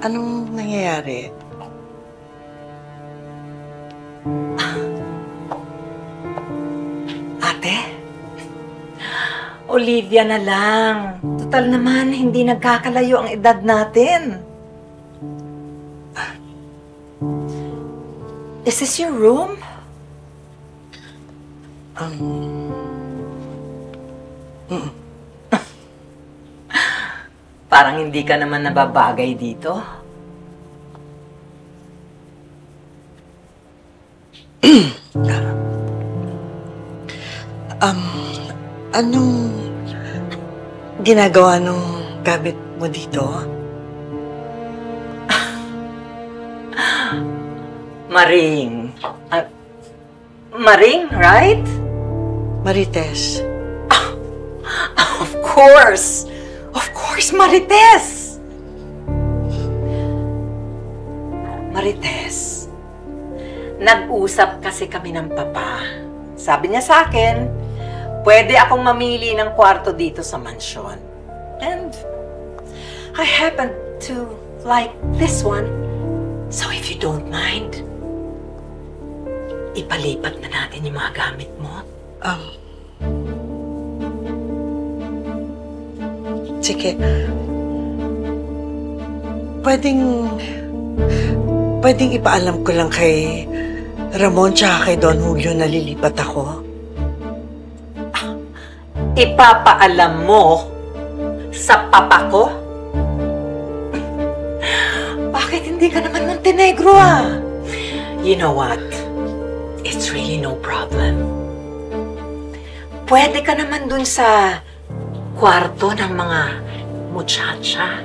Anong nangyayari? Ate? Olivia na lang. Total naman, hindi nagkakalayo ang edad natin. Is this your room? Parang hindi ka naman nababagay dito. Anong ginagawa nung gamit mo dito? Maring. Maring, right? Marites. Of course! Of course, Marites! Marites, nag-usap kasi kami ng papa. Sabi niya sa akin, pwede akong mamili ng kwarto dito sa mansyon. And I happen to like this one. So if you don't mind, ipalipat na natin yung mga gamit mo. Sige. Pwedeng ipaalam ko lang kay Ramon tsaka kay Don Julio na lilipat ako. Ipapaalam mo sa papa ko? Bakit hindi ka naman Montenegro ah? You know what? It's really no problem. Pwede ka naman dun sa kwarto ng mga muchacha.